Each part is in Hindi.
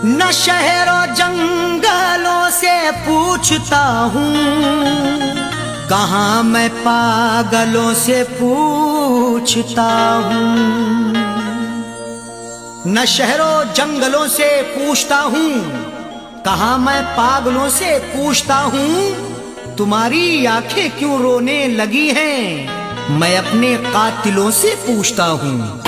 न शहरों जंगलों से पूछता हूँ, कहाँ मैं पागलों से पूछता हूँ। न शहरों जंगलों से पूछता हूँ, कहाँ मैं पागलों से पूछता हूँ। तुम्हारी आंखें क्यों रोने लगी हैं, मैं अपने कातिलों से पूछता हूँ।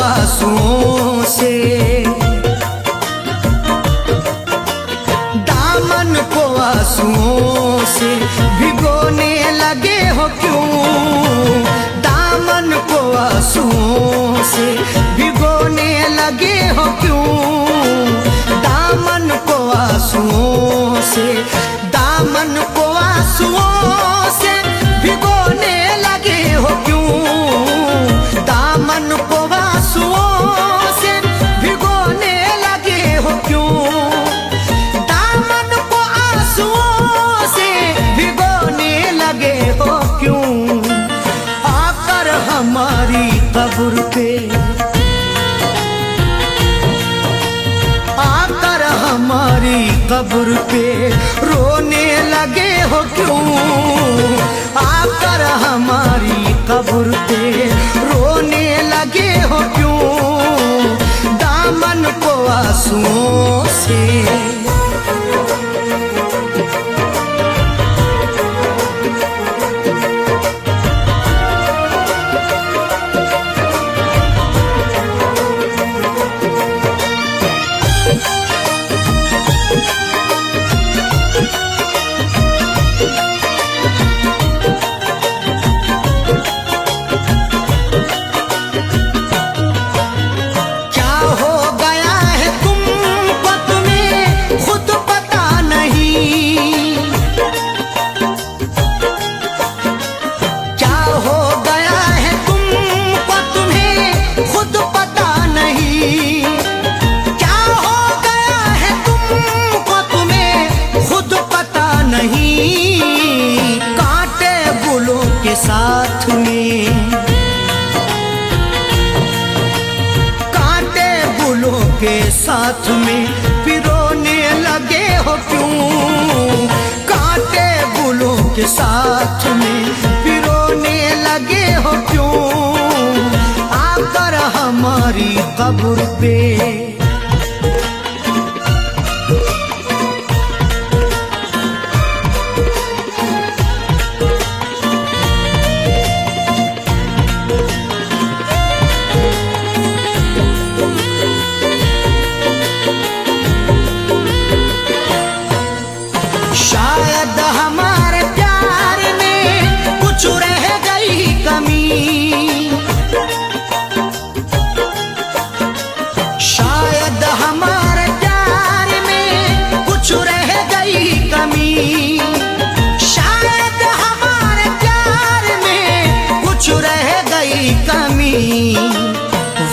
आंसुओं से दामन को आंसुओं से भिगोने लगे हो क्यों, दामन को आंसुओं से भिगोने लगे हो क्यों, दामन को आंसुओं से, दामन को आंसुओं से भिगोने लगे हो क्यों, दामन को आंसुओं से भिगोने लगे हो क्यों, दामन को आंसुओं से भिगोने लगे हो क्यों। आकर हमारी कब्र पे, आकर हमारी कब्र पे रोने लगे हो क्यों, आकर हमारी कब्र पे रोने लगे हो क्यों, दामन को आंसुओं से। साथ में कांटे बुलों के साथ में पिरोने लगे हो क्यों, कांटे बुलों के साथ में पिरोने लगे हो क्यों, आकर हमारी कब्र पे। शायद हमारे प्यार में कुछ रह गई कमी, शायद हमारे प्यार में कुछ रह गई कमी, शायद हमारे प्यार में कुछ रह गई कमी,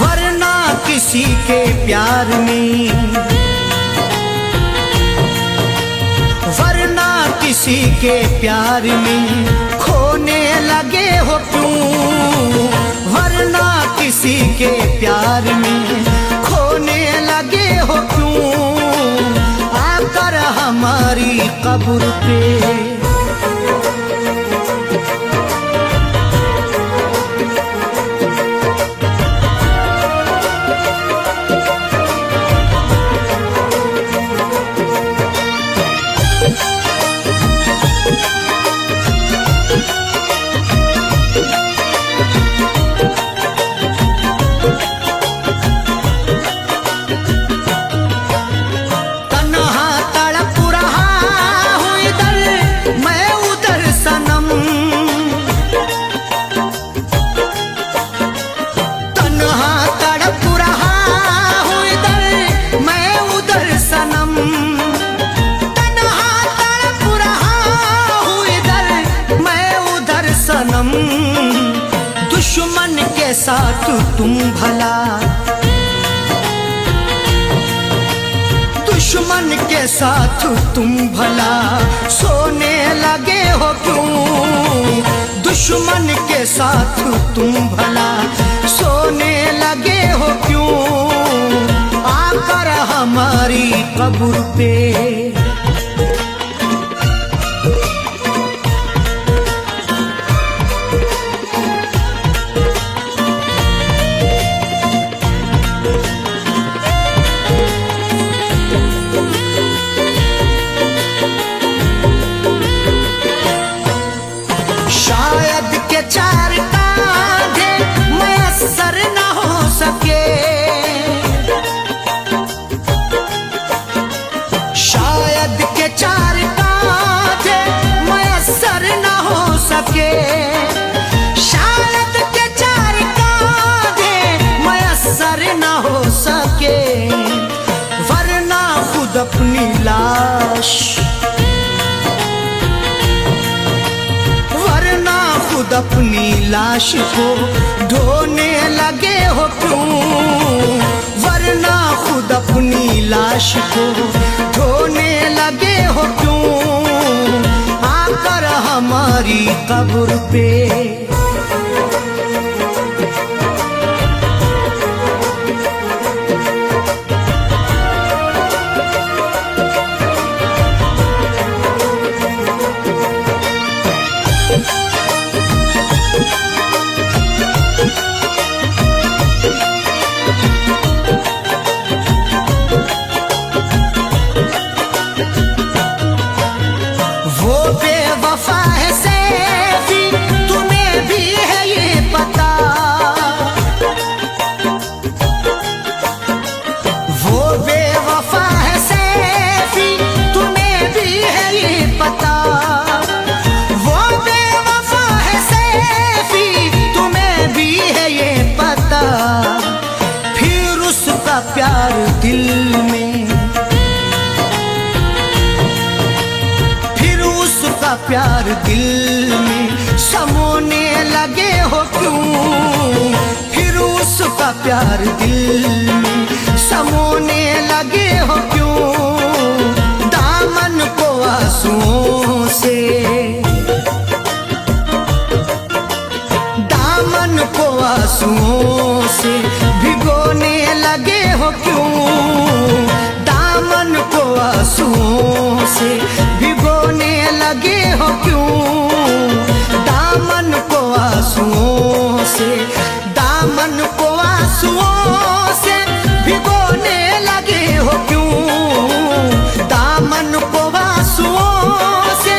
वरना किसी के प्यार में, वरना किसी के प्यार में खोने लगे हो क्यों, वरना किसी के प्यार में खोने लगे हो क्यों, आकर हमारी कब्र पे। के साथ तुम भला, दुश्मन के साथ तुम भला सोने लगे हो क्यों? दुश्मन के साथ तुम भला सोने लगे हो क्यों? आकर हमारी कब्र पे शायद के चार कांधे मयस्सर न हो सके, शायद के चार कांधे मयस्सर न हो सके, शायद के चार कांधे मयस्सर न हो सके, वरना खुद अपनी लाश, खुद अपनी लाश को ढोने लगे हो क्यों? वरना खुद अपनी लाश को ढोने लगे हो क्यों? आकर हमारी कब्र पे बेवफा है सैफी, तुम्हें भी है ये पता, वो बेवफा है सैफी, तुम्हें भी है ये पता, वो बेवफा है सैफी, तुम्हें भी है ये पता, फिर उसका प्यार दिल में, प्यार दिल में समोने लगे हो क्यों? फिर उसका प्यार दिल में समोने लगे हो क्यों? दामन को आंसुओं से, दामन को आंसुओं से भिगोने लगे हो क्यों? दामन को आंसुओं से भिगोने लगे हो क्यों? दामन को आंसुओं से, दामन को आंसुओं से भिगोने लगे हो क्यों? दामन को आंसुओं से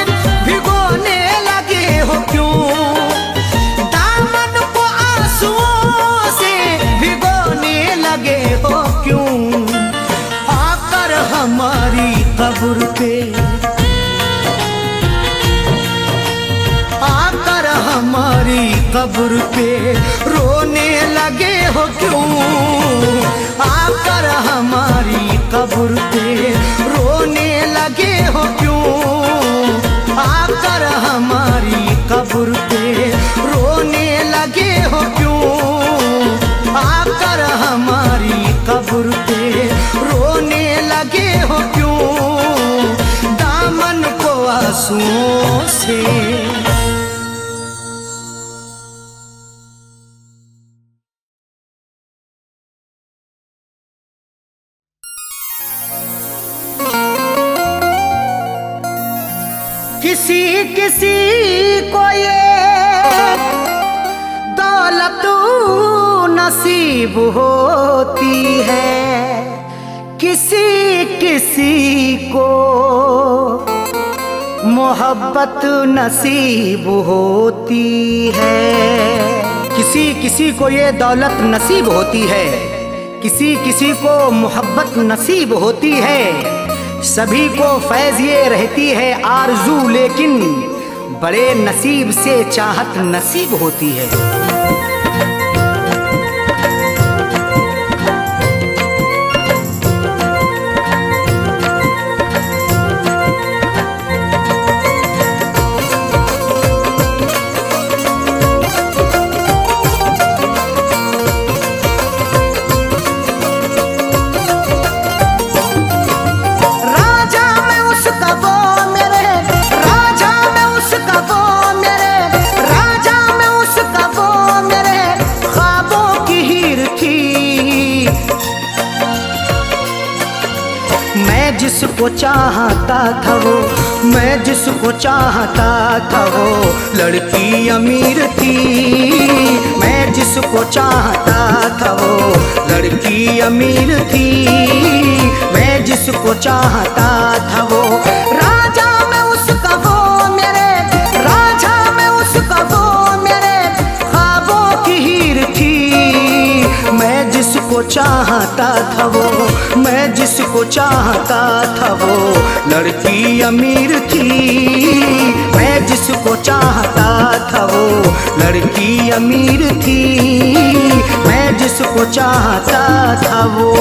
भिगोने लगे हो क्यों? दामन को आंसुओं से भिगोने लगे हो क्यों? आकर हमारी कब्र पे, आकर हमारी कब्र पे रोने लगे हो क्यों? आकर हमारी कब्र पे रोने लगे हो क्यों? आकर हमारी कब्र पे रोने लगे हो क्यों? आकर हमारी कब्र पे रोने लगे हो क्यों? दामन को आंसुओं से, किसी किसी को ये दौलत नसीब होती है, किसी किसी को मोहब्बत नसीब होती है। किसी किसी को ये दौलत नसीब होती है, किसी किसी को मोहब्बत नसीब होती है। सभी को फैज़ ये रहती है आरज़ू, लेकिन बड़े नसीब से चाहत नसीब होती है। जिसको चाहता था वो, मैं जिसको चाहता था वो लड़की अमीर थी। मैं जिसको चाहता था वो लड़की अमीर थी। मैं जिसको चाहता था वो राजा में उसका वो मेरे, राजा में उसका वो मेरे ख्वाबों की हीर थी। मैं जिसको चाहता था वो, मैं जिसको चाहता था वो लड़की अमीर थी। मैं जिसको चाहता था वो लड़की अमीर थी। मैं जिसको चाहता था वो।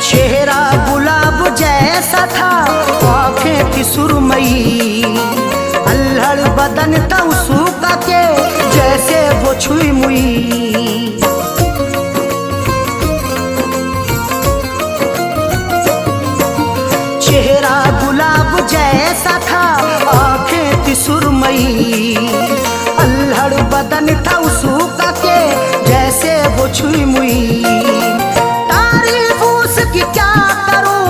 चेहरा गुलाब जैसा था, आँखें थी सुरमई, अल्हड़ बदन था उसका के जैसे वो छुई मुई। चेहरा गुलाब जैसा था, आँखें थी सुरमई, अल्हड़ बदन था उसका के जैसे वो छुई मुई। तारीफ उसकी क्या करूं,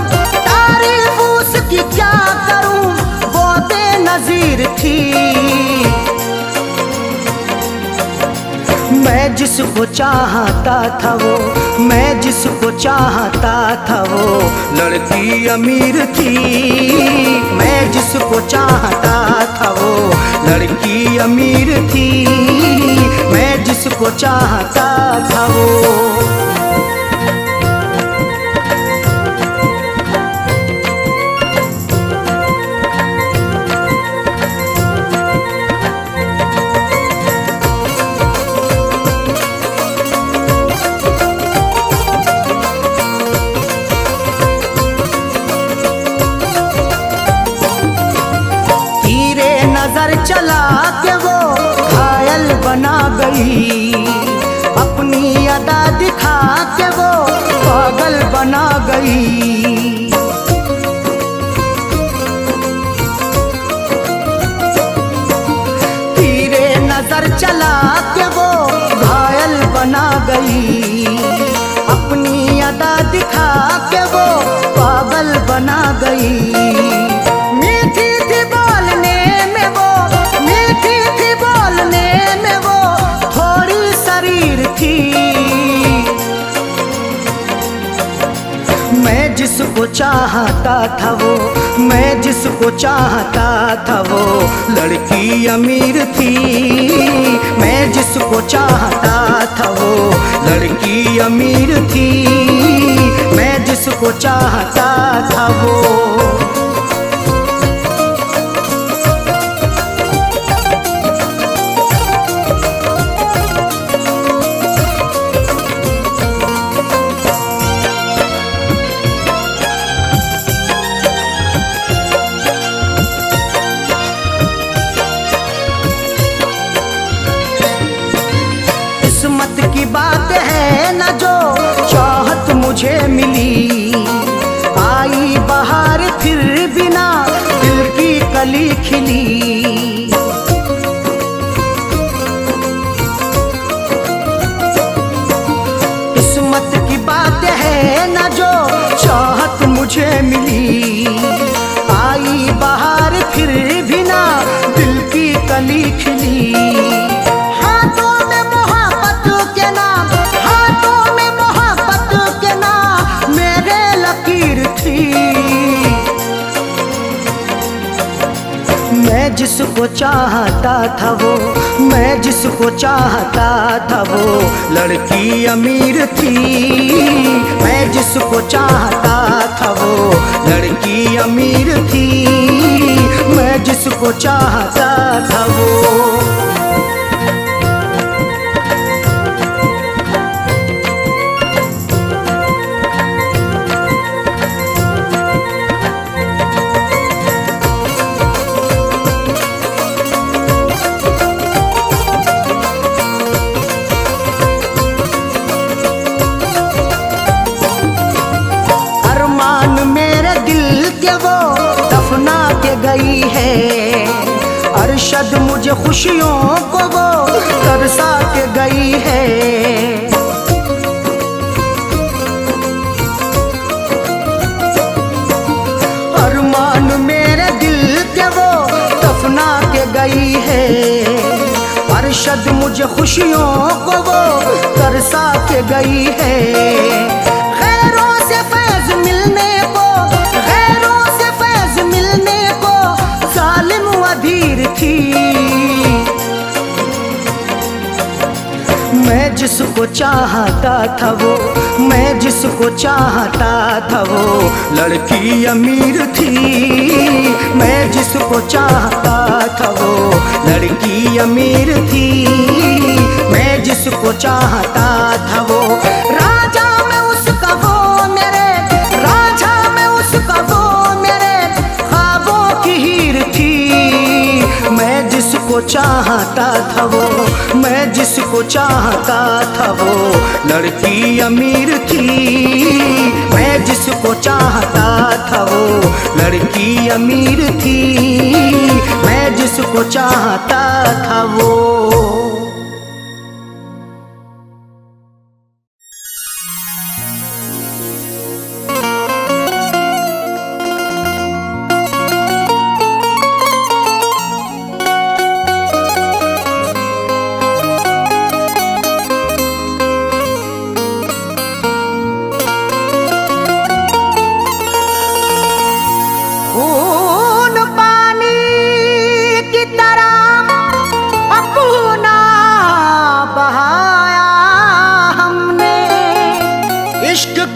तारीफ उसकी क्या करूं, वो बेनज़ीर थी। मैं जिसको चाहता था वो, मैं जिसको चाहता था वो लड़की अमीर थी। मैं जिसको चाहता था वो लड़की अमीर थी। मैं जिसको चाहता था वो। नजर चला के वो घायल बना गई, अपनी अदा दिखा के वो पागल बना गई। तीरे नजर चला के वो घायल बना गई, अपनी अदा दिखा के वो पागल बना गई। मीठी थी बोलने में वो, मीठी थी बोलने में वो थोड़ी शरीर थी। मैं जिसको चाहता था वो, मैं जिसको चाहता था वो लड़की अमीर थी। मैं जिसको चाहता था वो लड़की अमीर थी। मैं जिसको चाहता था वो। किस्मत की बात है न जो चाहत मुझे मिली, आई बहार फिर बिना दिल की कली खिली। किस्मत की बात है न जो चाहत मुझे मिली, आई बहार फिर बिना दिल की कली खिली। मैं जिसको चाहता था वो, मैं जिसको चाहता था वो लड़की अमीर थी। मैं जिसको चाहता था वो लड़की अमीर थी। मैं जिसको चाहता था वो। दफना के गई है। अरशद मुझे खुशियों को वो तरसा के गई है। अरमान मेरे दिल के वो दफना के गई है। अरशद मुझे खुशियों को वो तरसा के गई है। खैरों से फैज मिलने को, खैरों से फैज मिलने को जालिम अधीर थी। मैं जिसको चाहता था वो, मैं जिसको चाहता था वो लड़की अमीर थी। मैं जिसको चाहता था वो लड़की अमीर थी। मैं जिसको चाहता था वो राजा में उसका वो मेरे, राजा में उसका वो मेरे ख्वाबों की हीर थी। मैं जिसको चाहता था वो, मैं जिसको चाहता था वो लड़की अमीर थी। मैं जिसको चाहता था वो लड़की अमीर थी। मैं जिसको चाहता था वो।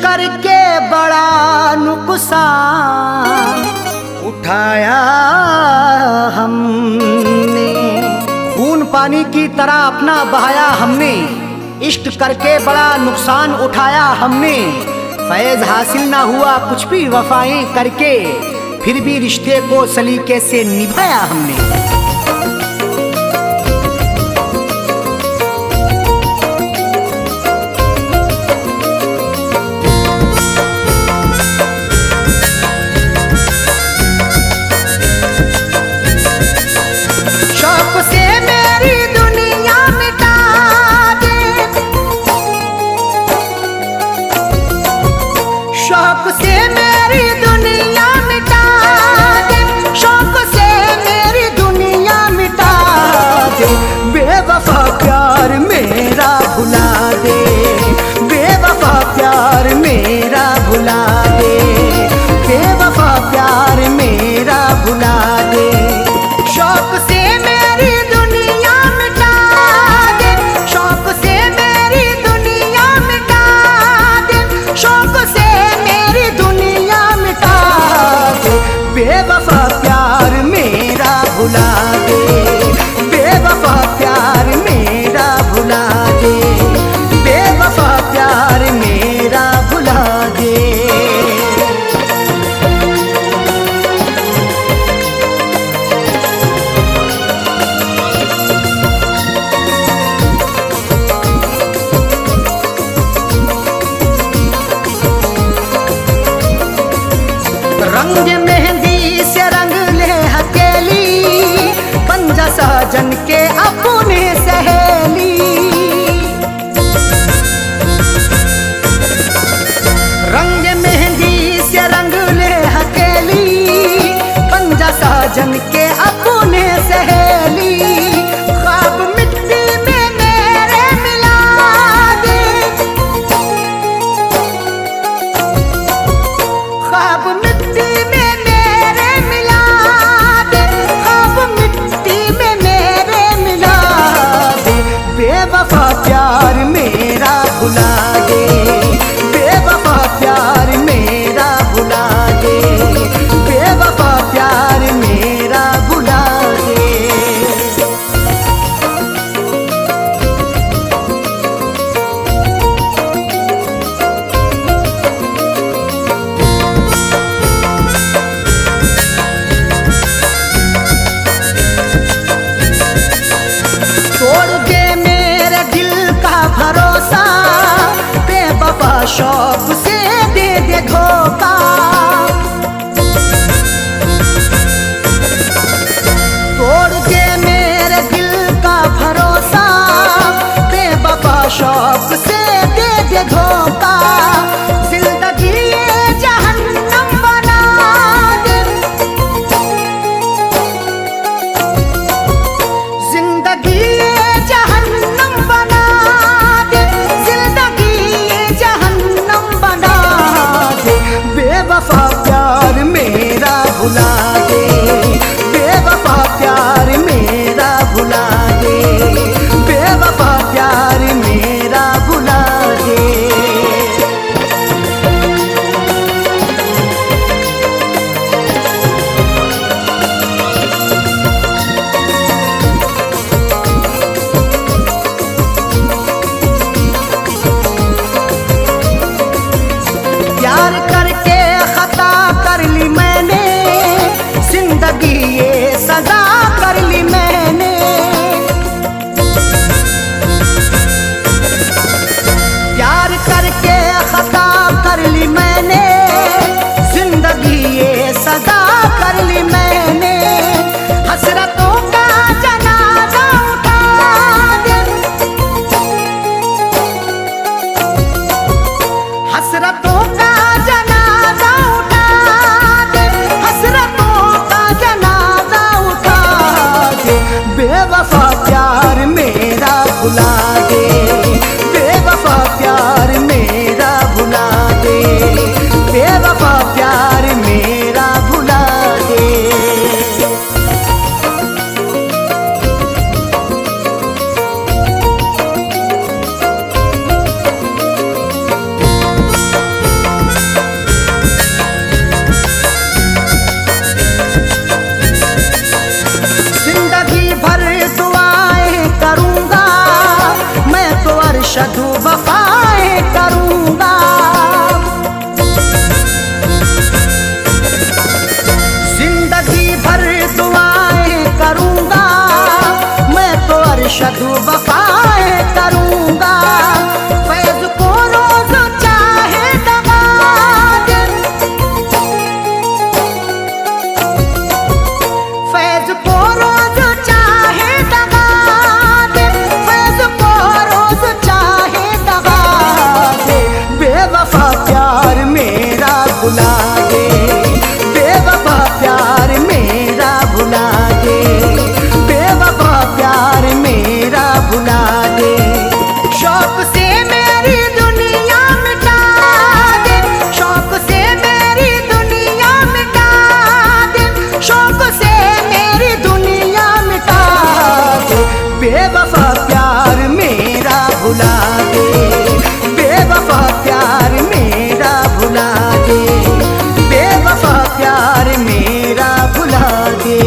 करके बड़ा नुकसान उठाया हमने। खून पानी की तरह अपना बहाया हमने। इश्क करके बड़ा नुकसान उठाया हमने। फैज हासिल ना हुआ कुछ भी वफाएं करके, फिर भी रिश्ते को सलीके से निभाया हमने। शौक से मेरी दुनिया मिटा दे, शौक से मेरी दुनिया मिटा दे। बेवफा प्यार मेरा भुला दे, बेवफा प्यार मेरा भुला दे। बेवफा प्यार मेरा भुला दे। शौक से मेरी दुनिया मिटा दे, शौक से मेरी दुनिया मिटा दे। शौक से मेरी दुनिया मिटा दे। बेवफा प्यार मेरा भुला दे, बेवफा प्यार मेरा भुला दे। बेवफा प्यार मेरा भुला दे। रंग मेहंदी से रंग ले हथेली, बन जा साजन के अपने सहेली। रंग मेहंदी से रंग ले हथेली, बन जा साजन के अपने सहेली। ख्वाब मिट्टी में मेरे मिला दे, ख्वाब मिट्टी में मेरे मिला दे। ख्वाब मिट्टी में मेरे मिला दे। बेवफा प्यार मेरा भुला दे, बेवफा प्यार मेरा भुला दे। बेवफा प्यार मेरा जिंदगी ये सजा कर ली मैंने। प्यार करके खता कर ली मैंने, जिंदगी ये सजा कर ली मैंने। हसरतों का जनाजा उठा दे, हसरतों का जनाजा उठा दे, हसरतों का जनाजा उठा दे। बेवफा प्यार मेरा भुला दे, बेवफा प्यार मेरा भुला दे, बेवफा प्यार मेरा भुला दे। जिंदगी भर दुआएं करूंगा मैं तो, अरशद वफाएं करूंगा। जिंदगी भर दुआएं करूंगा मैं तो, अरशद वफाएं करूंगा। फैज को रोज चाहे दबा दे, फैज को रोज चाहे दबा दे, फैज को रोज चाहे दबा दे। बेवफा प्यार मेरा भुला दे, बेवफा प्यार मेरा भुला दे, बेवफा प्यार मेरा भुला दे। शौक से मेरी दुनिया मिटा दे, शौक से मेरी दुनिया मिटा दे, शौक से मेरी दुनिया मिटा दे। बेवफा प्यार मेरा भुला दे, बेवफा प्यार मेरा भुला दे, बेवफा प्यार मेरा भुला दे।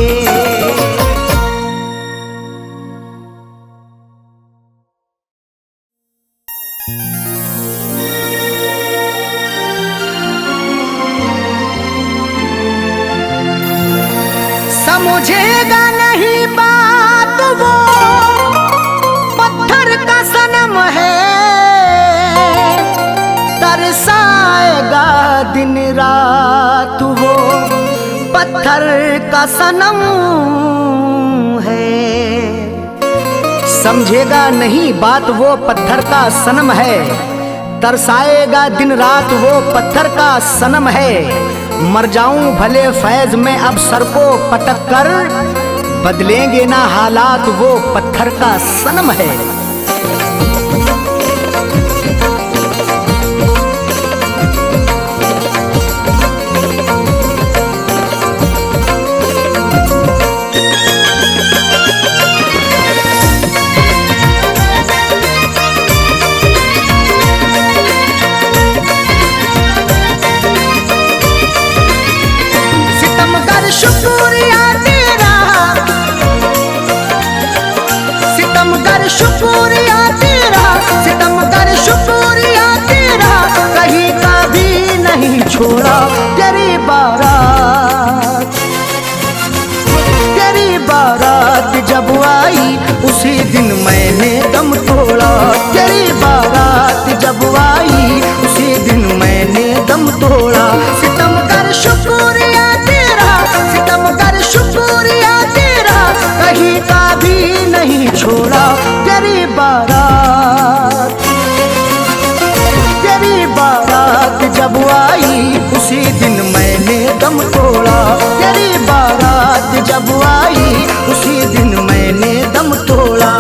समझेगा नहीं बात वो, पत्थर का सनम है। तरसाएगा दिन रात वो, पत्थर का सनम है। समझेगा नहीं बात वो पत्थर का सनम है, तरसाएगा दिन रात वो पत्थर का सनम है। मर जाऊं भले फैज में अब सर को पटक कर, बदलेंगे ना हालात वो पत्थर का सनम है। शुक्रिया तेरा, सितमगर शुक्रिया तेरा, सितमगर शुक्रिया तेरा। कहीं का भी नहीं छोड़ा तेरी बारात, तेरी बारात जब आई उसी दिन मैंने दम तोड़ा। तेरी बारात जब आई उसी दिन मैंने दम तोड़ा। सितमगर शुक्रिया तेरा, सितमगर शुक्रिया तेरा। कहीं का भी नहीं छोड़ा तेरी बारात, तेरी बारात जब आई उसी दिन मैंने दम तोड़ा। तेरी बारात जब आई उसी दिन मैंने दम तोड़ा।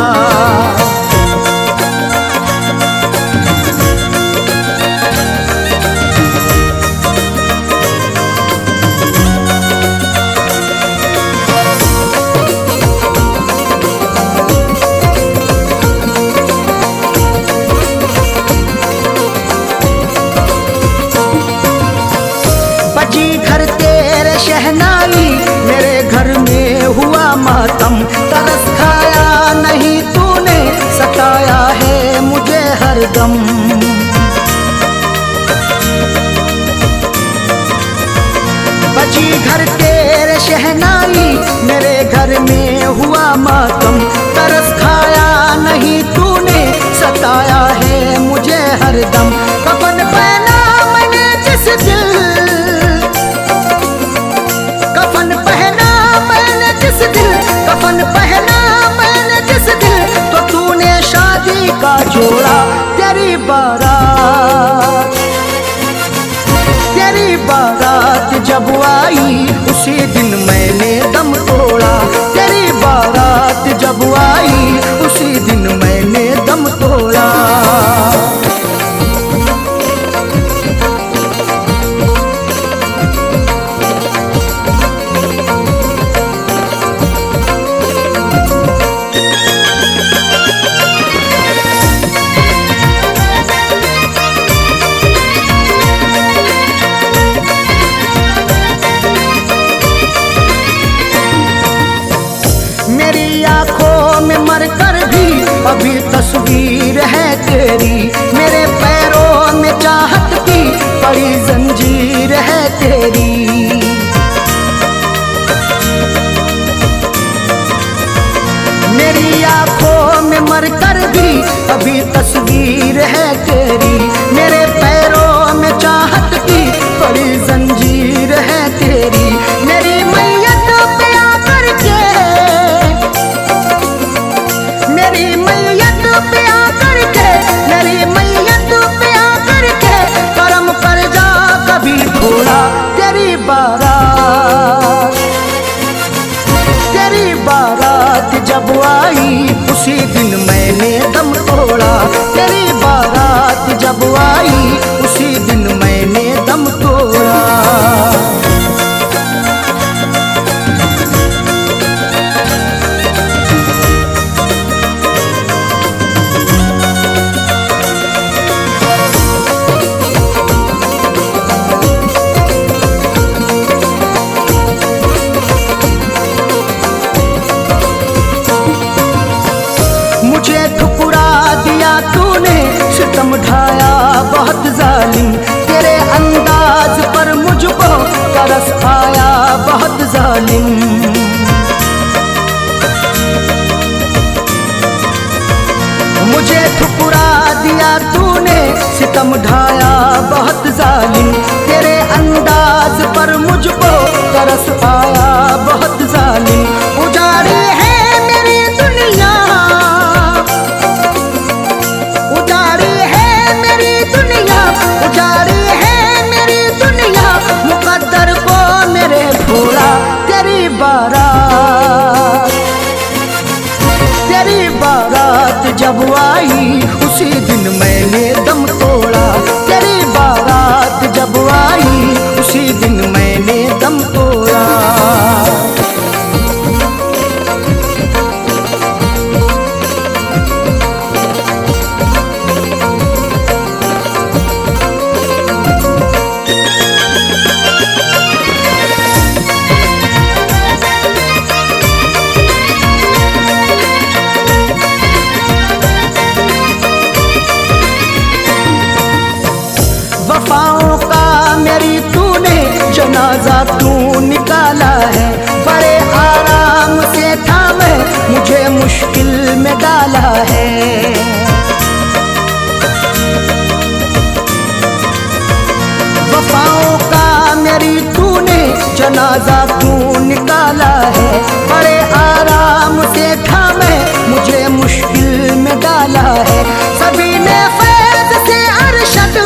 शहनाई मेरे घर में हुआ मातम, तरस खाया नहीं तूने, सताया है मुझे हरदम। बजी घर तेरे शहनाई मेरे घर में हुआ मातम, तरस खाया नहीं तूने, सताया है मुझे हरदम। कफन पहना मैंने जिस दिल, कफन पहना मैंने जिस दिल, कफन पहना मैंने जिस दिल, तो तूने शादी का जोड़ा। तेरी बारात, तेरी बारात जब आई उसी दिन मैंने दम तोड़ा। तेरी बारात जब आई उसी दिन मैंने दम तोड़ा। मेरी आंखों में मरकर भी अभी तस्वीर है तेरी, मेरे पैरों में चाहत की बड़ी जंजीर है तेरी। मेरी आंखों में मरकर भी अभी तस्वीर है तेरी, मेरे पैरों में चाहत की बड़ी जंजीर है तेरी। मेरी मैयत पे आकर के, मेरी मैयत पे आकर के, मेरी मैयत पे आकर के करम कर जा कभी थोड़ा। तेरी बारात, तेरी बारात जब आई उसी दिन मैंने दम तोड़ा। तेरी बारात जब आई उसी दिन मैंने दम तोड़ा। मुझे ठुकरा दिया तूने, सितम ढाया बहुत जालिम, तेरे अंदाज पर मुझको तरस आया बहुत जालिम। मुझे ठुकरा दिया तूने, सितम ढाया बहुत जालिम, तेरे अंदाज पर मुझको तरस आया बहुत जालिम। उजाड़ी है मेरी दुनिया, उजाड़ी है मेरी दुनिया, उजाड़ी है मेरी दुनिया, मुकद्दर को मेरे भोला। तेरी बारात, तेरी बारात जब आई उसी दिन मैंने दम तोड़ा। तेरी बारात जब आई उसी दिन मैंने दम तोड़ा। वफाओं का मेरी तूने जनाजा तू निकाला है, बड़े आराम से था मैं मुझे मुश्किल में डाला है। वफाओं का मेरी तूने जनाजा तू निकाला है, बड़े आराम से था मैं मुझे मुश्किल में डाला है। सभी ने फैज से अरशद,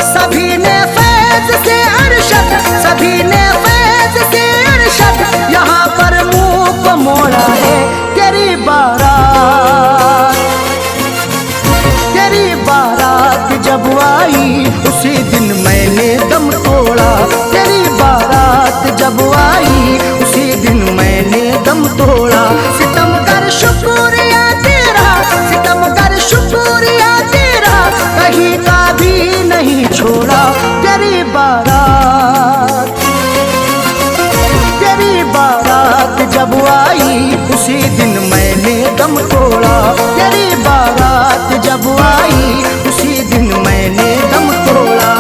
सभी ने फैज से अरशद, सभी ने फैज से अरशद यहाँ पर मुंह को मोड़ा है। तेरी बारात, तेरी बारात जब आई उसी दिन मैंने दम तोड़ा। तेरी बारात जब आई उसी दिन मैंने दम तोड़ा। सितम कर शुक्रिया तेरा, सितम कर शुक्रिया तेरा, कहीं का भी नहीं छोड़ा। तेरी बारात, तेरी बारात जब आई उसी दिन मैंने दम तोड़ा। तेरी बारात जब आई उसी दिन मैंने दम तोड़ा।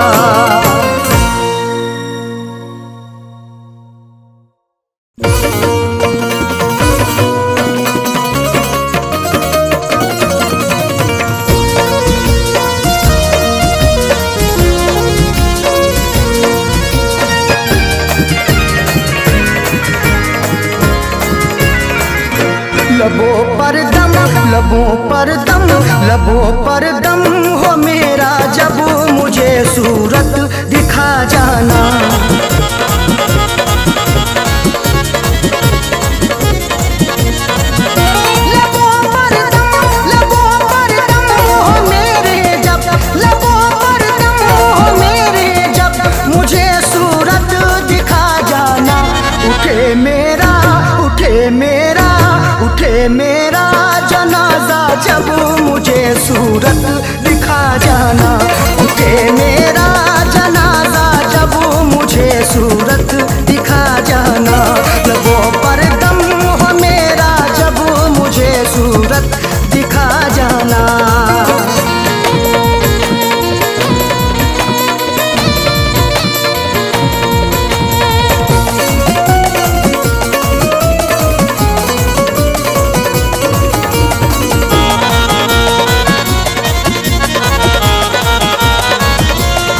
लबों पर दम, लबों पर दम, लबों पर दम हो मेरा, जब मुझे सूरत दिखा जाना। लबों पर दम, लबों पर दम हो मेरे, जब लबों पर दम हो मेरे, जब मुझे सूरत दिखा जाना। उठे मेरा, उठे मेरा, उठे मेरा जनाजा, जब मुझे सूरत दिखा जाना। उठे मेरा जनाजा, जब मुझे सूरत दिखा जाना। लबों पर दम हो मेरा, जब मुझे सूरत दिखा जाना।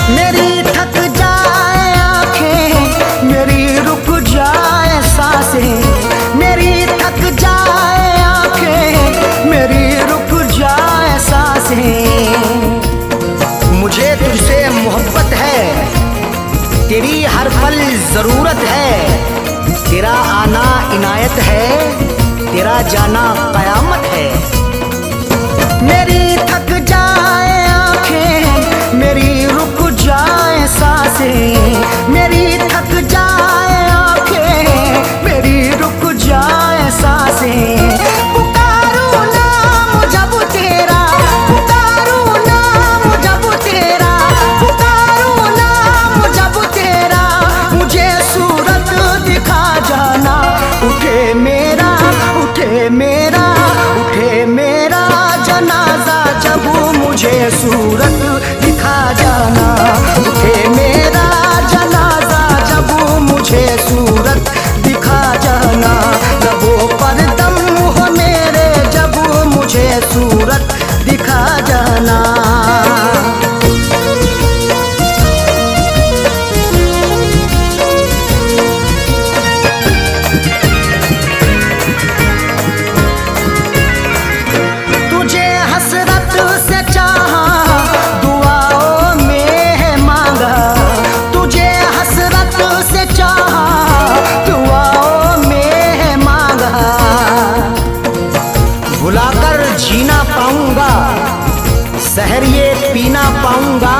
मेरी थक जाए आँखें, मेरी रुक जाए सांसें, मेरी थक जाए आँखें, मेरी रुक जाए सांसें। मुझे तुझसे मोहब्बत है, तेरी हर पल ज़रूरत है। तेरा आना इनायत है, तेरा जाना क़यामत है। मेरी थक जाए आँखें, मेरी रुक जाए सांसें, मेरी थक जाए आँखें, मेरी रुक जाए सांसें। पुकारूं नाम जब तेरा, पुकारूं नाम जब तेरा, पुकारूं नाम जब तेरा, मुझे सूरत दिखा जाना। उठे मेरा, उठे मेरा, उठे मेरा जनाजा, जब मुझे सूरत दिखा जाना। उठे मेरा जनाजा, जब मुझे सूरत दिखा जाना। लबों पर दम हो मेरे, जब मुझे सूरत दिखा जाना। तुझे हसरत से चाहा, दुआओं में है मांगा। तुझे हसरत से चाहा, दुआओं में है मांगा। भुलाकर जीना पाऊंगा, सहर ये पीना पाऊंगा।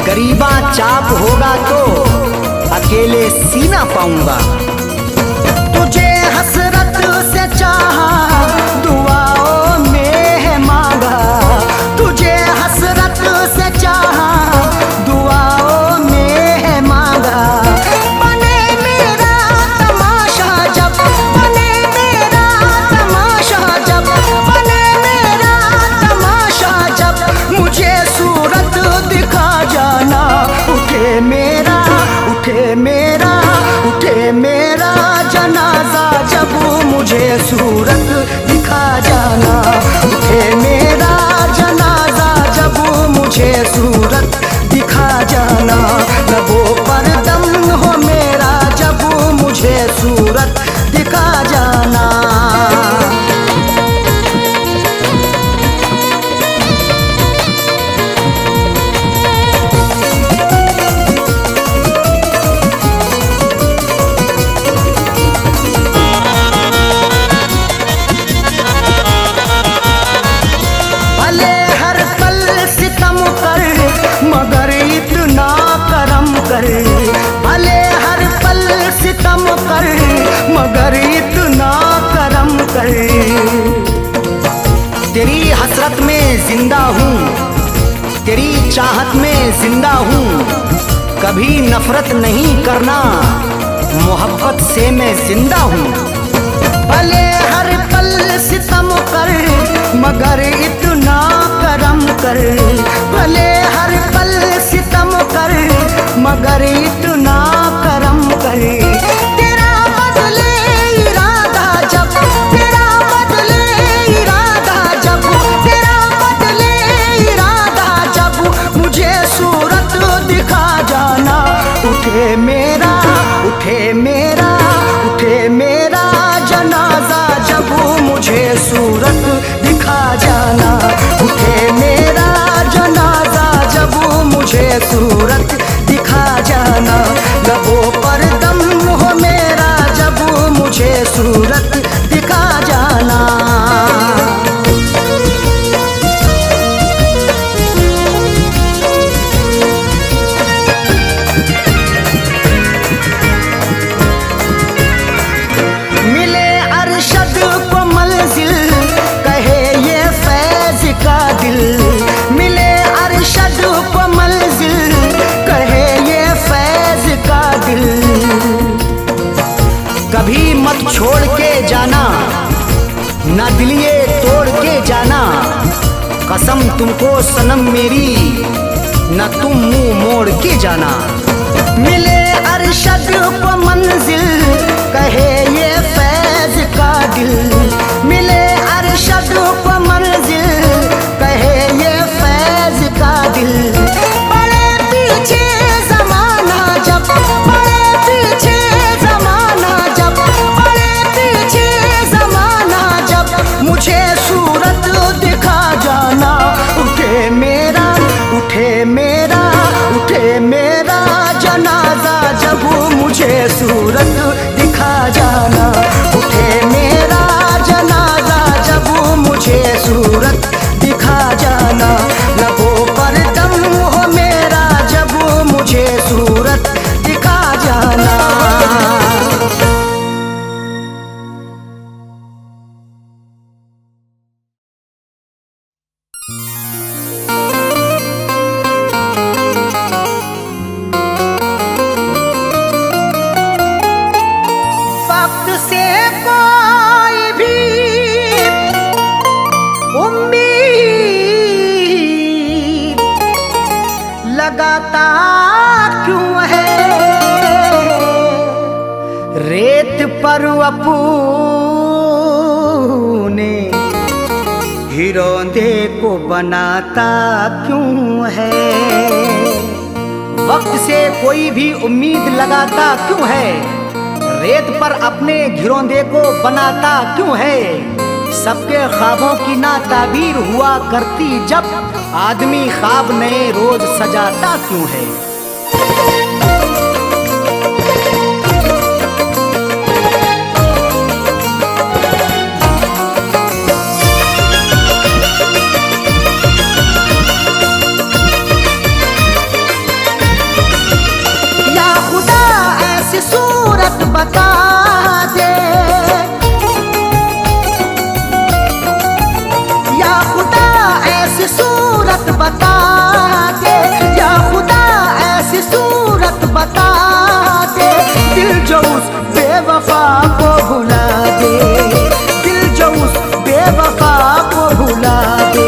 गरीबा चाप होगा तो अकेले सीना पाऊंगा। तुझे हसरत से चाहा, दुआओं में है मांगा। तुझे हसरत से चाहा, दुआओं में है मांगा। बने मेरा तमाशा जब, बने मेरा तमाशा जब, बने मेरा तमाशा जब, मुझे सूरत दिखा जाना। उठे मेरा, उठे मेरा, उठे मेरा जनाजा, जब मुझे सूरत दिखा जाना। उठे मेरा जनाजा, जब मुझे सूरत दिखा जाना। लबों पर दम हो मेरा, जब मुझे सूरत दिखा जाना। भले हर पल सितम कर, मगर इतना करम कर। भले हर पल सितम कर, मगर इतना करम कर। तेरी हसरत में जिंदा हूँ, तेरी चाहत में जिंदा हूँ। कभी नफरत नहीं करना, मोहब्बत से मैं जिंदा हूँ। भले हर पल सितम कर, मगर इतना करम कर। भले हर पल सितम कर, मगर इतना करम कर। तेरा बदले इरादा जब, तेरा बदले इरादा जब, तेरा बदले इरादा जब, मुझे सूरत दिखा जाना। उठे मेरा, उठे मेरा, उठे मेरा जनाजा, जब छोड़ के जाना, ना दिल ये तोड़ के जाना। कसम तुमको सनम मेरी, ना तुम मुंह मोड़ के जाना। मिले अरशद को मंजिल, कहे ये फैज का दिल। मिले अरशद को मंजिल, कहे ये फैज का दिल। पड़े पीछे जमाना जब, पड़े पीछे जमाना जब, पड़े पीछे जमाना जब, मुझे सूरत दिखा जाना। उठे मेरा, उठे मेरा, उठे मेरा जनाजा जब, मुझे सूरत दिखा जाना। उठे मेरा जनाजा जब, मुझे सूरत दिखा जाना। लबों पर दम हो मेरा जब, मुझे सूरत दिखा जाना। वक्त से कोई भी उम्मीद लगाता क्यों है? रेत पर अपने हिरोंदे को बनाता क्यों है? वक्त से कोई भी उम्मीद लगाता क्यों है? रेत पर अपने घिरौंदे को बनाता क्यों है? सबके ख्वाबों की ना ताबीर हुआ करती जब, आदमी ख्वाब नए रोज सजाता क्यों है? या खुदा ऐसी सूरत बता दे, या खुदा ऐसी सूरत बता दे, या खुदा ऐसी सूरत बता दे। दिल जो उस बेवफा को भुला दे, दिल जो उस बेवफा को भुला दे।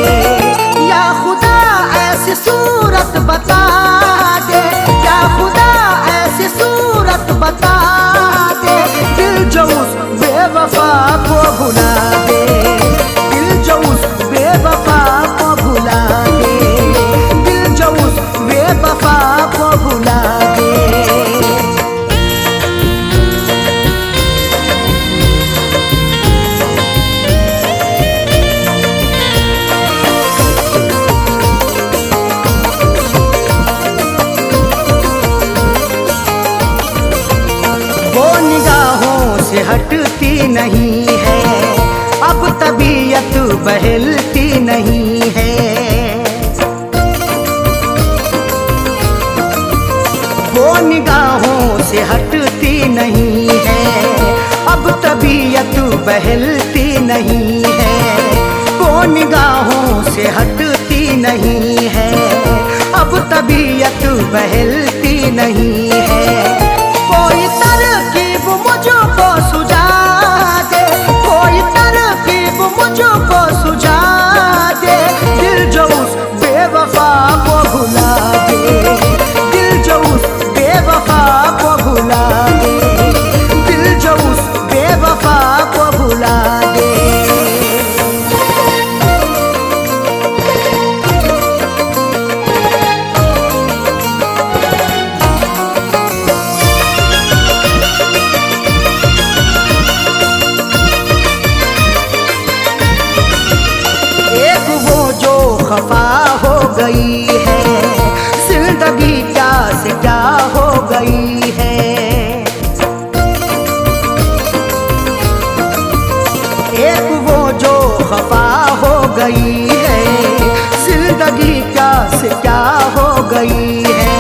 या खुदा ऐसी सूरत बता दे, या खुदा ऐसी सूरत बता दे। दिल जो उस बेवफा को भुला दे, दिल जो उस बेवफा को भुला दे, दिल जो उस बेवफा को भुला दे। वो निगाहों से हटती नहीं है, अब तबीयत बहलती नहीं है। वो निगाहों से हटती नहीं है, अब तबीयत बहलती नहीं है। वो निगाहों से हटती नहीं है, अब तबीयत बहलती नहीं है। कोई तरकीब मुझको सुझा दे, कोई तरकीब मुझको सुझा दे। दिल जो उस बेवफा को भुला दे, दिल जो उस बेवफा को भुला दे, दिल जो उस बेवफा को भुला दे। खफा हो गई है, जिंदगी क्या से क्या हो गई है। एक वो जो खफा हो गई है, जिंदगी क्या से क्या हो गई है।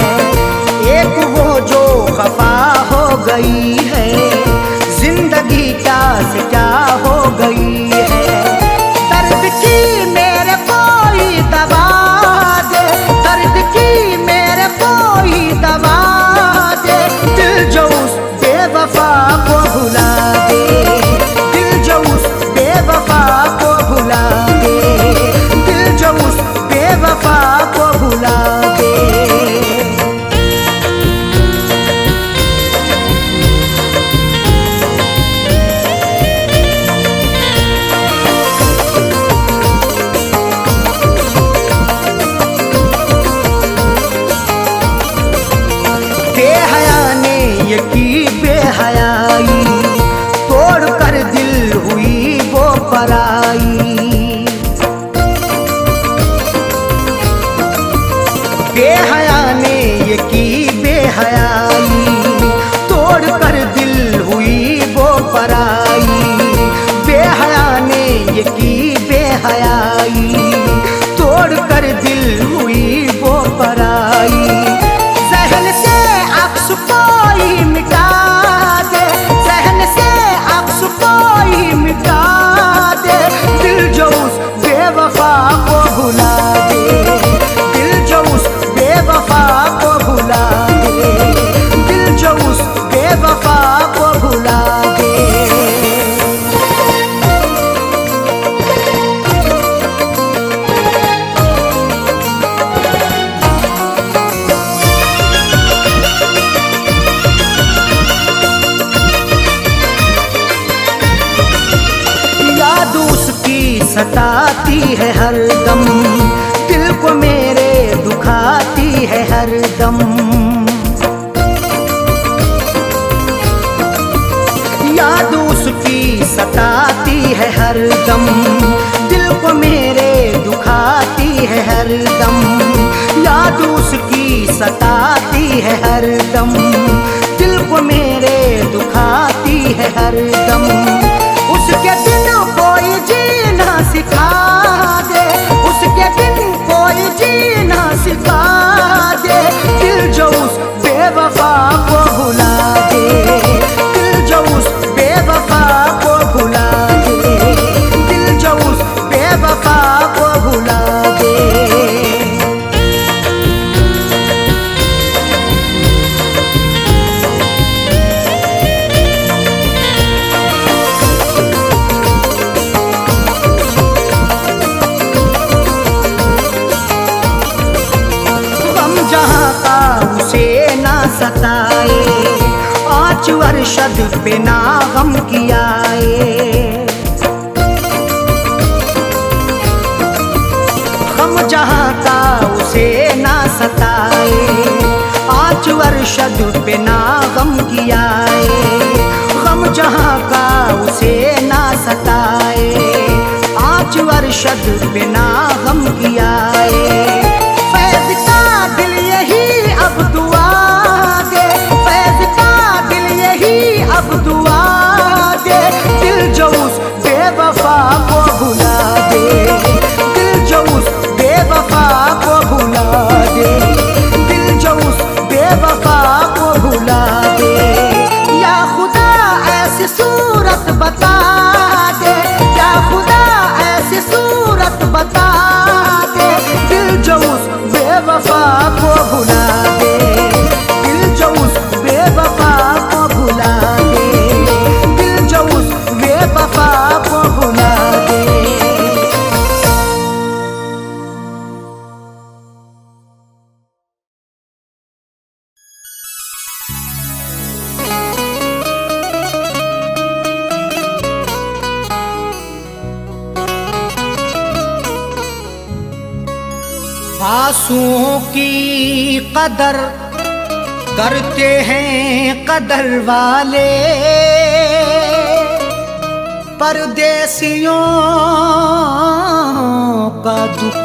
एक वो जो खफा हो गई है, जिंदगी क्या से क्या हो गई है। दर्द की मेरे कोई दवा दे, दर्द की मेरे कोई दवा दे। दिल जो उस बेवफा को भुला दे, सताती है हरदम, दिल को मेरे दुखाती है हरदम। याद उसकी सताती है हरदम, दिल को मेरे दुखाती है हरदम। याद उसकी सताती है हरदम, दिल को मेरे दुखाती है हरदम। उसके दिन कोई जीना सिखा दे, उसके दिन कोई जीना सिखा दे। दिल जो उस बेवफा को भुला दे, दिल जो उस बेवफा को भुला दे, दिल जो उस बेवफा को भुला दे। जहाँ का उसे ना सताए, 5 वर्षद पे ना गम कियाए। गम जहाँ का उसे ना सताए, 5 वर्षद पे ना गम कियाए। गम जहाँ का उसे ना सताए, 5 वर्षद पे ना गम कियाए। फैज़ का दिल यही अब दुआ दे, फैज़ का दिल यही अब दुआ दे। दिल जो उस बेवफा को भुला दे, दिल जो उस बेवफा को भुला दे, दिल जो उस बेवफा को भुला दे। या खुदा ऐसी सूरत बता दे, या खुदा ऐसी सूरत बता दे। दिल जो उस बेवफा को भुला दे, दिल जो उस बेवफा को भुला दे, दिल जो उस बेवफा को भुला दे। आंसुओं की कदर करते हैं कदर वाले, परदेसियों का दुख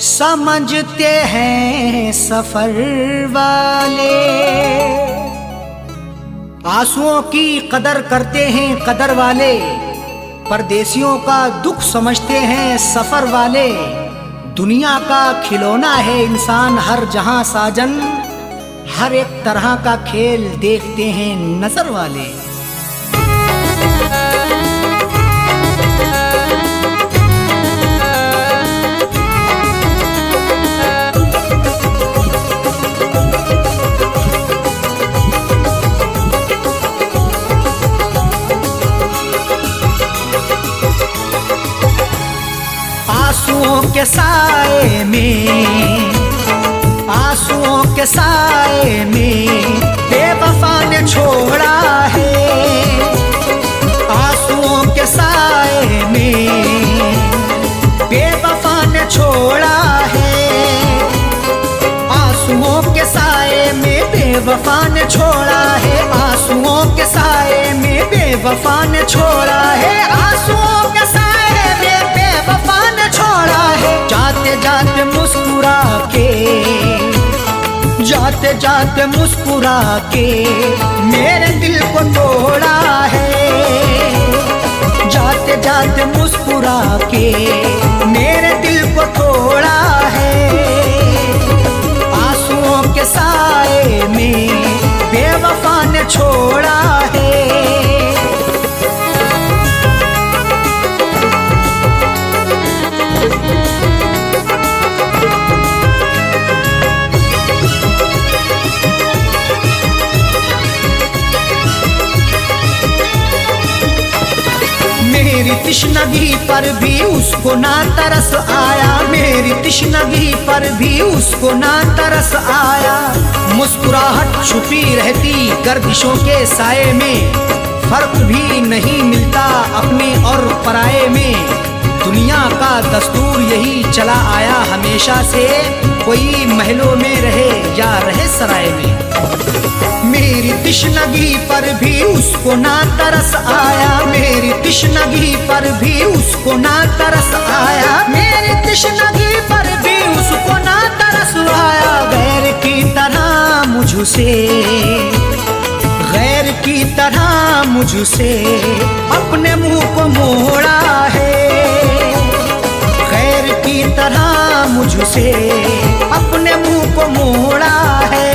समझते हैं सफर वाले। आंसुओं की कदर करते हैं कदर वाले, परदेसियों का दुख समझते हैं सफर वाले। दुनिया का खिलौना है इंसान हर जहां साजन, हर एक तरह का खेल देखते हैं नजर वाले। आंसुओं के साए में, आंसुओं के साए में बेवफा ने छोड़ा है। आंसुओं के साए में बेवफा ने छोड़ा है। आंसुओं के साए में बेवफा ने छोड़ा है। आंसुओं के साए में बेवफा ने छोड़ा है। आंसुओं के साए में बेवफा ने छोड़ा है। जाते जाते मुस्कुरा के, जाते जाते मुस्कुरा के मेरे दिल को तोड़ा है। जाते जाते मुस्कुरा के मेरे दिल को तोड़ा है। आंसुओं के साए में बेवफा ने छोड़ा है। मेरी तिश्नगी पर भी उसको ना तरस आया। मेरी तिश्नगी पर भी उसको ना तरस आया। मुस्कुराहट छुपी रहती गर्दिशों के साए में। फर्क भी नहीं मिलता अपने और पराये में। दुनिया का दस्तूर यही चला आया हमेशा से, कोई महलों में रहे या रहे सराय में। मेरी तिश्नगी पर भी उसको ना तरस आया, मेरी तिश्नगी पर भी उसको ना तरस आया, मेरी तिश्नगी पर भी उसको ना तरस आया। गैर की तरह मुझसे, गैर की तरह मुझसे अपने मुंह को मोड़ा है, गैर की तरह मुझसे अपने मुंह को मोड़ा है।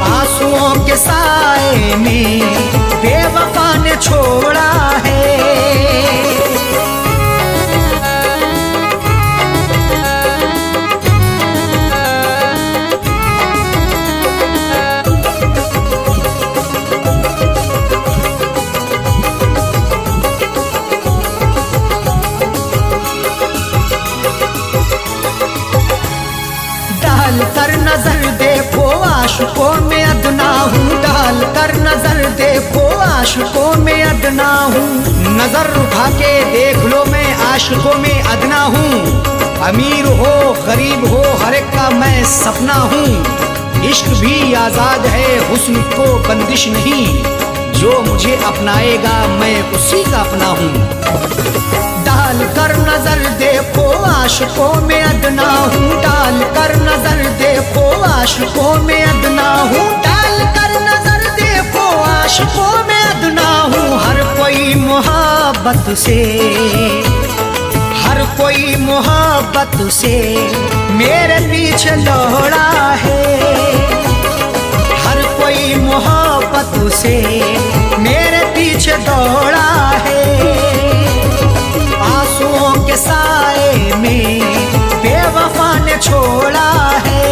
आंसुओं के साए में बेवफा ने छोड़ा है। डाल कर नजर देखो आशिकों में अदना हूँ, डाल कर नजर देखो आशिकों में अदना हूँ। नजर उठा के देख लो मैं आशिकों में अदना हूँ। अमीर हो गरीब हो हर एक का मैं सपना हूँ। इश्क भी आजाद है हुस्न को बंदिश नहीं, जो मुझे अपनाएगा मैं उसी का अपना हूँ। डाल कर नजर देखो आशिकों में अदना हूँ, डाल कर नजर देखो आशिकों में अदना हूँ, डाल कर नजर देखो आशिकों में अदना हूँ। हर कोई मोहब्बत से, हर कोई मोहब्बत से मेरे पीछे दौड़ा है, हर कोई मोहब्बत से मेरे पीछे दौड़ा है। आंसुओं के साए में बेवफा ने छोड़ा है।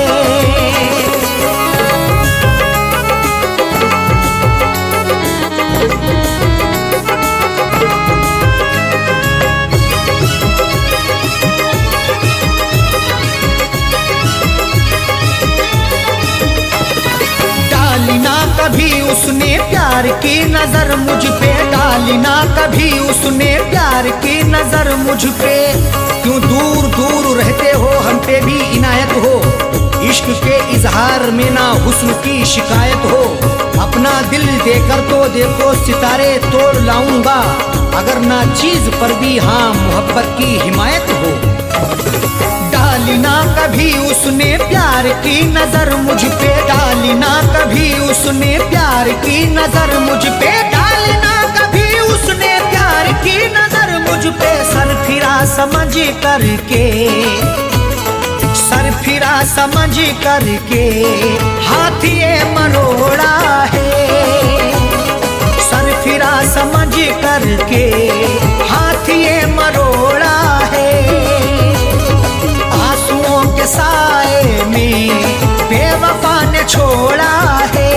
डाली ना कभी उसने प्यार की नजर मुझ पे, डाली ना कभी उसने प्यार की नजर मुझ पे। क्यों दूर दूर रहते हो हम पे भी इनायत हो, इश्क के इजहार में ना हुस्न की शिकायत हो। अपना दिल देकर तो देखो सितारे तोड़ लाऊंगा, अगर ना चीज पर भी हाँ मोहब्बत की हिमायत हो। डाली ना कभी उसने प्यार की नजर मुझ पे, डाली ना कभी उसने प्यार की नजर मुझ पे, डाली ना कभी उसने प्यार की नजर मुझ पे। सर फिरा समझ करके, सर फिरा समझ करके हाथ ये मरोड़ा है, सर फिरा समझ करके हाथ ये मरोड़ा है। आंसुओं के साए में बेवफा ने छोड़ा है।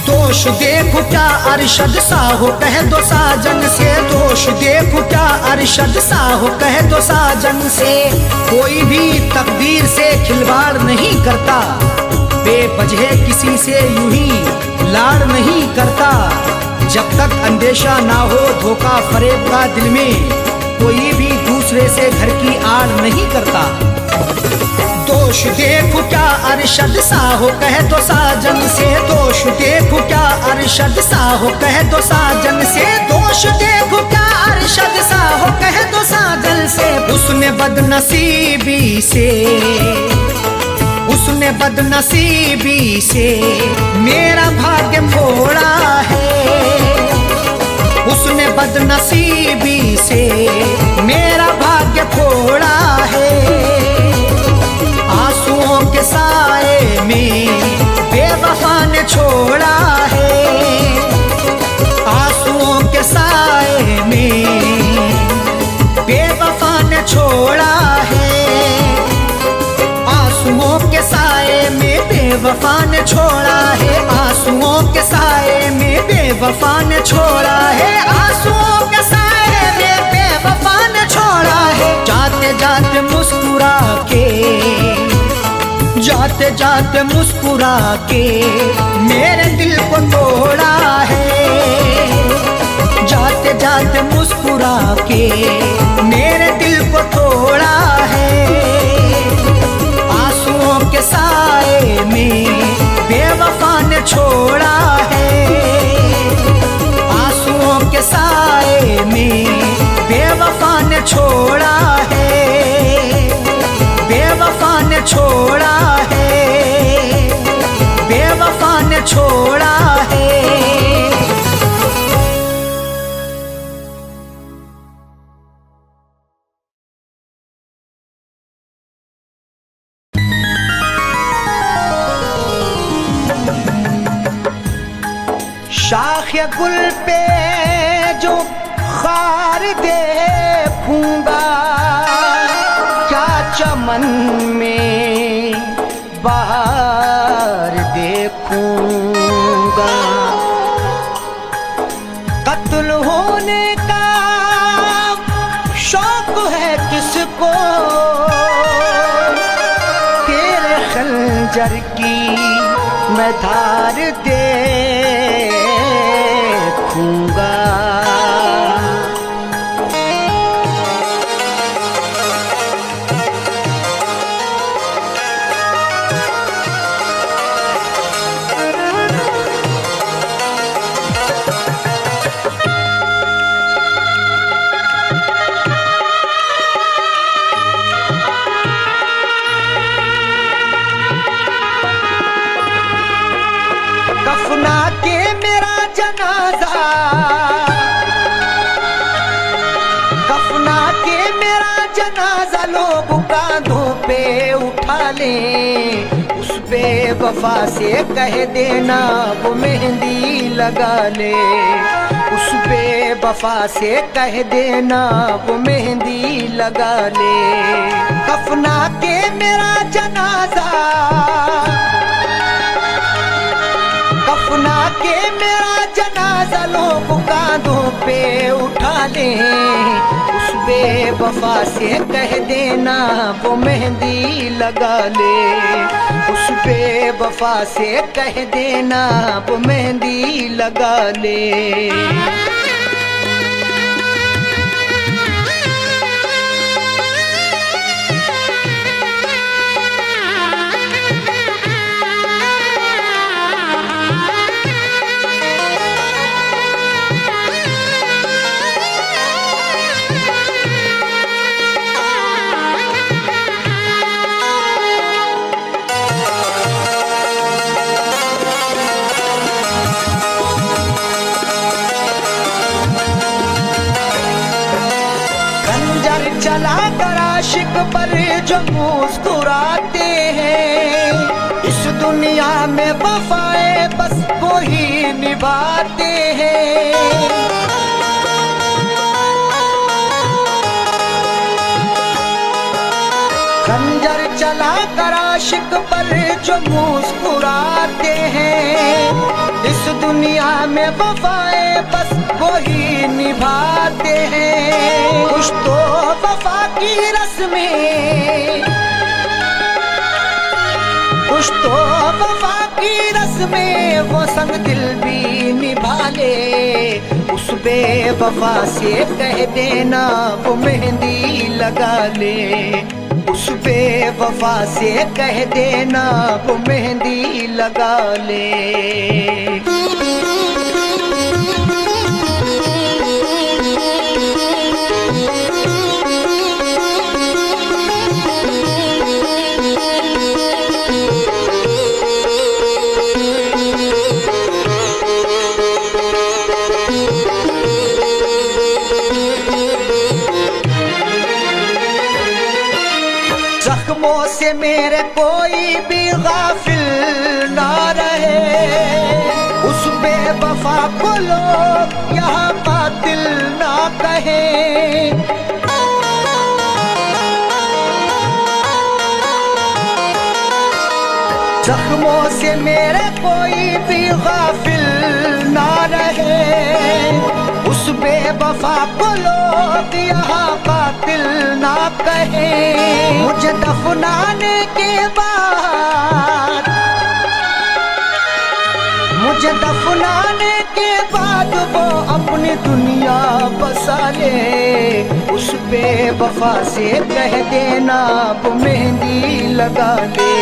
दोष देखो क्या अरशद सा हो कह दो साजन से, दोष देखो क्या अरशद सा हो कह दो साजन से। कोई भी तकदीर से खिलवाड़ नहीं करता, बेवजह किसी से यूं ही लाड़ नहीं करता। जब तक अंदेशा ना हो धोखा फरेब का दिल में, कोई भी दूसरे से घर की आड़ नहीं करता। दोष देखो क्या अरशद सा हो कह दो साजन से, दोष देखो क्या अरशद सा हो कह दो साजन से, दोष देखो क्या अरशद सा हो कह दो साजन से। उसने बदनसीबी से, उसने बदनसीबी से मेरा भाग्य फोड़ा है, उसने बदनसीबी से मेरा भाग्य फोड़ा है। आंसुओं के साए में बेवफा ने छोड़ा है, आंसुओं के साए में बेवफा ने छोड़ा है, आंसुओं के साए में बेवफा ने छोड़ा है, आंसुओं के बेवफा ने छोड़ा है, आंसुओं के साए में बेवफा ने छोड़ा है। जाते जाते मुस्कुरा के, जाते जाते मुस्कुरा के मेरे दिल को तोड़ा है। जाते जाते मुस्कुरा के मेरे दिल को तोड़ा है। आंसुओं के साए में बेवफा ने छोड़ा है। आंसुओं के साए में बेवफा ने छोड़ा है। बेवफा ने छोड़ा है। बेवफा ने छोड़ा है। शाख गुल पे जो खार देखूंगा, क्या चमन में बहार देखूंगा। कत्ल होने का शौक है किसको, तेरे खंजर की मैं धार देखूंगा। कफना के मेरा जनाजा, कफना के मेरा जनाजा लोग कांधों पे उठा लें। उस बेवफा से कह देना वो मेहंदी लगा ले। उस बेवफा से कह देना वो मेहंदी लगा ले। कफना के मेरा जनाजा, कफना के मेरा जनाजा लोग कांधों पे उठा लें। उस बेवफा से कह देना वो मेहंदी लगा ले। उस बेवफा से कह देना वो मेहंदी लगा ले। चला कर आशिक पर जो मुस्कुराते हैं, इस दुनिया में वफाए बस वो ही निभाते हैं। खंजर चला कर आशिक पर जो मुस्कुराते हैं, इस दुनिया में वफाए बस वो ही निभाते हैं। कुछ तो वफा की रस्में, कुछ तो वफा की रस्में वो संग दिल भी निभा ले। उस बेवफा से कह देना वो मेहंदी लगा ले। उस बेवफा से कह देना वो मेहंदी लगा ले। जख्मों से मेरे कोई भी गाफिल ना रहे। उस बेवफा को लोग यहाँ कातिल ना कहें। जख्मों से मेरे कोई भी गाफिल ना रहे, उस बेवफा को लोग यहाँ कातिल ना कहे। मुझे दफनाने के बाद, मुझे दफनाने के बाद वो अपनी दुनिया बसा ले, उस बेवफा से कह देना वो मेहंदी लगा ले,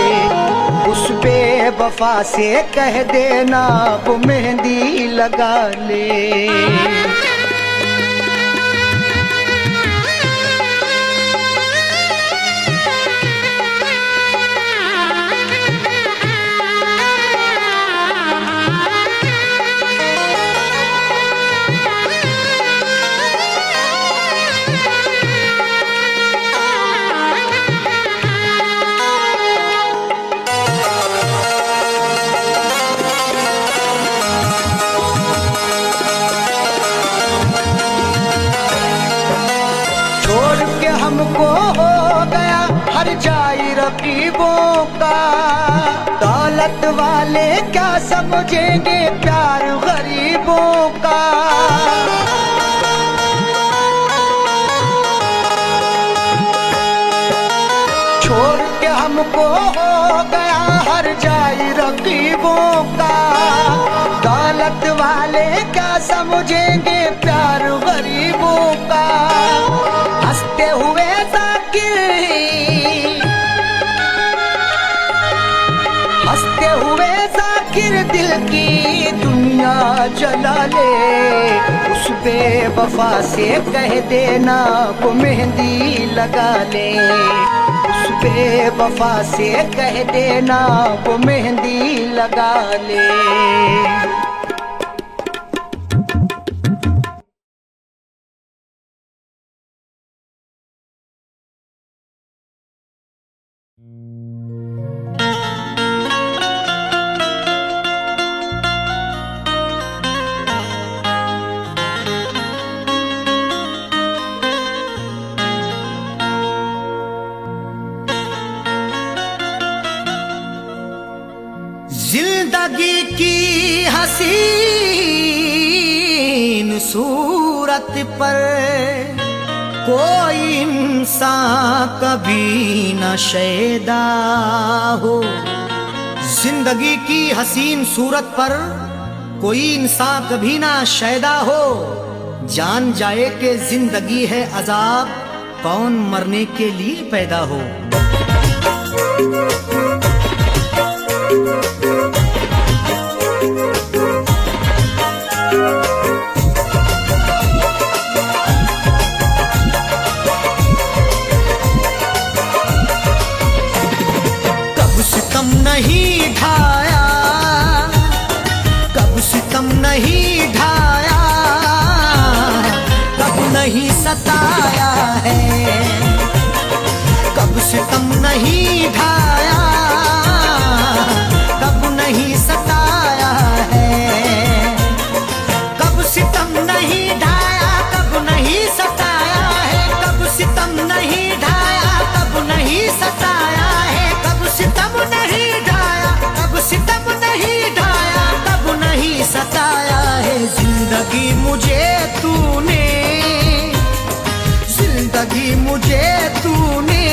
उस बेवफा से कह देना वो मेहंदी लगा ले। हमको हो गया हर जाई रकीबों का, दौलत वाले क्या समझेंगे प्यार गरीबों का। छोड़ के हमको हो गया हर जाई रकीबों का, दौलत वाले क्या समझेंगे प्यार गरीबों का। हंसते हुए जाकिर, हंसते हुए जाकिर दिल की दुनिया जला ले, उस बेवफा से कह देना वो मेहंदी लगा ले, उस बेवफा से कह देना वो मेहंदी लगा ले। जिंदगी की हसीन सूरत पर कोई इंसान कभी न शैदा हो, जिंदगी की हसीन सूरत पर कोई इंसान कभी ना शैदा हो। जान जाए कि जिंदगी है अजाब, कौन मरने के लिए पैदा हो। नहीं ढाया, कब सितम नहीं ढाया, कब नहीं सताया है, कब सितम नहीं ढाया, कब नहीं सताया है, कब सितम नहीं ढाया, कब नहीं सताया है, कब सितम नहीं ढाया, कब नहीं सताया है, कब सितम नहीं ढाया, कब सितम नहीं ढाया, कब नहीं सताया है। जिंदगी मुझे तूने, जिंदगी मुझे तूने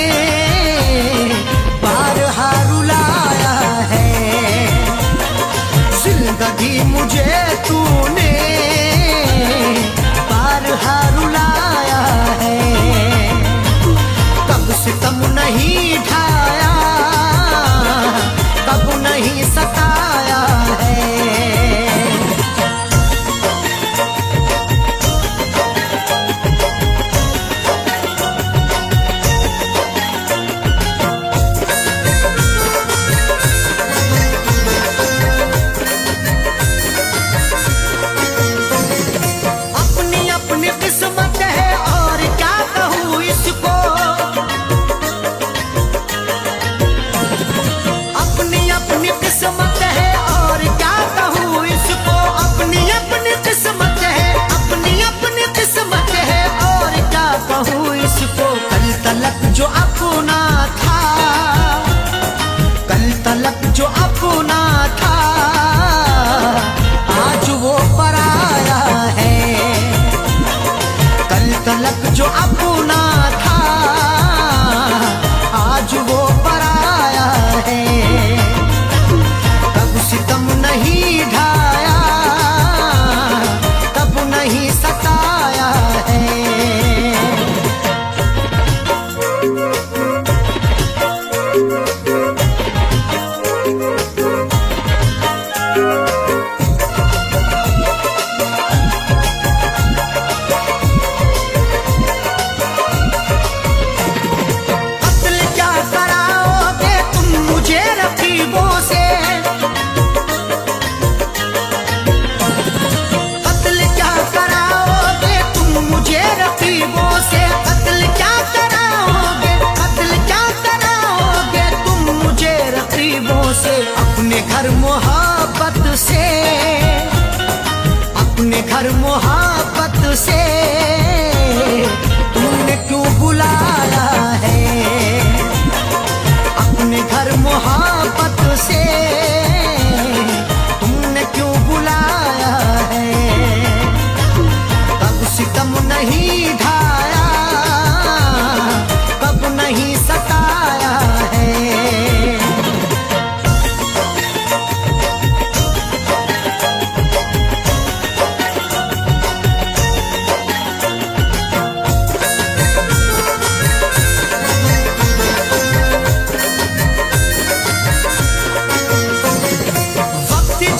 बारहा रुलाया है, जिंदगी मुझे तूने बारहा रुलाया है। कब सितम नहीं ढाया, कब नहीं सताया है। जो अपना था आज वो पराया है। कल तलक जो अपना था आज वो पराया है। कब सितम नहीं ढाया कब नहीं सताया है। अपने घर मोहब्बत से अपने घर मोहब्बत से तुमने क्यों बुलाया है। अपने घर मोहब्बत से तुमने क्यों बुलाया है। कब सितम नहीं ढाया कब नहीं सताया है।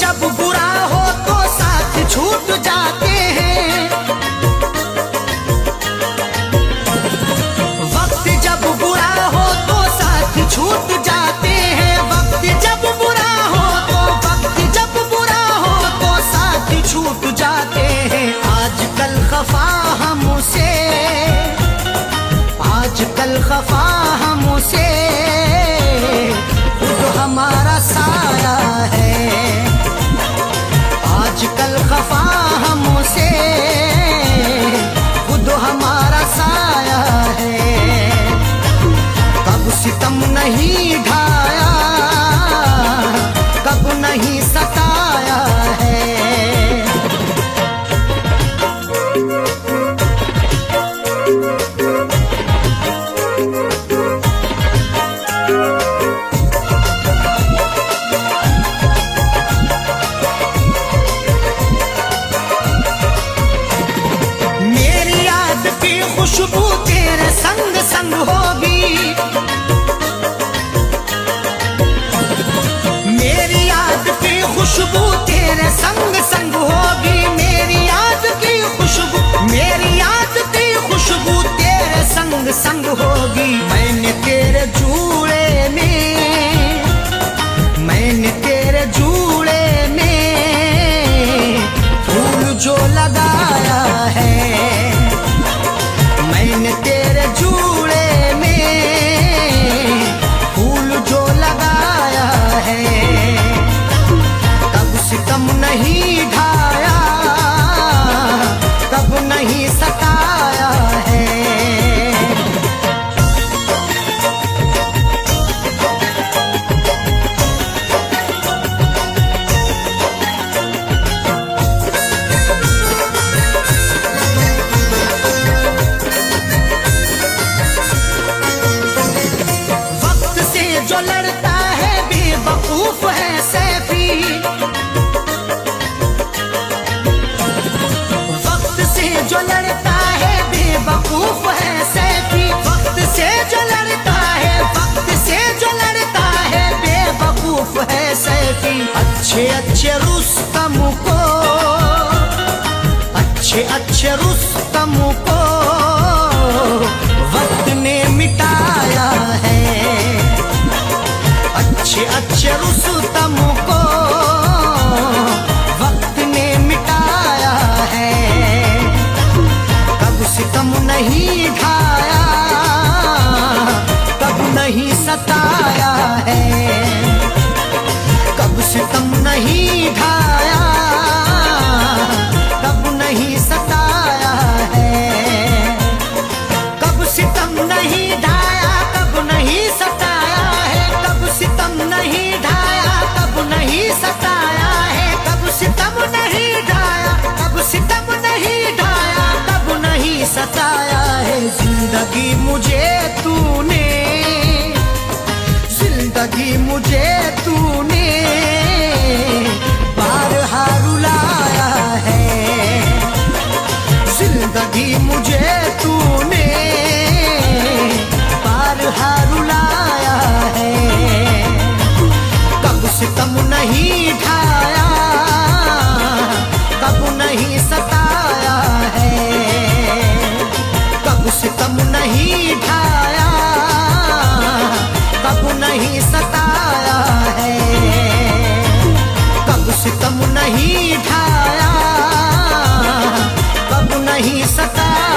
जब बुरा हो तो साथ छूट जाते हैं। वक्त जब बुरा हो तो साथ छूट जाते हैं। वक्त जब बुरा हो तो वक्त जब बुरा हो तो साथ छूट जाते हैं। आजकल खफा हमसे आजकल खफा हमसे खुद हमारा साया है। आजकल खफा हमसे खुद हमारा साया है। कब सितम नहीं ढाया कब नहीं सताया है। खुशबू तेरे संग संग होगी। मेरी याद की खुशबू तेरे संग संग होगी। मेरी याद की खुशबू मेरी याद की खुशबू तेरे संग संग होगी। मैंने तेरे जूड़े में फूल जो लगाया है। मैंने तेरे जूड़े में फूल जो लगाया है। कब सितम नहीं ढाया कब नहीं सताया है। जो लड़ता है बेवकूफ है सैफी। वक्त से जो लड़ता है बेवकूफ है सैफी। वक्त से जो लड़ता है वक्त से जो लड़ता है बेवकूफ है सैफी। अच्छे अच्छे रुस्तम को अच्छे रुस्तम को वक्त ने मिटाया है। अच्छे रुस्तम को वक्त ने मिटाया है। कब सितम नहीं ढाया कब नहीं सताया है। कब सितम नहीं ढाया कब नहीं सताया है। कब सितम नहीं ढाया कब नहीं सताया है। कब सितम नहीं ढाया जिंदगी मुझे तूने, जिंदगी मुझे तूने बारहा रुलाया है। जिंदगी मुझे तूने बारहा रुलाया है। कब सितम नहीं ढाया, कब नहीं सताया है। कब सितम नहीं ढाया, कब नहीं सताया है। कब सितम नहीं ढाया, कब नहीं सताया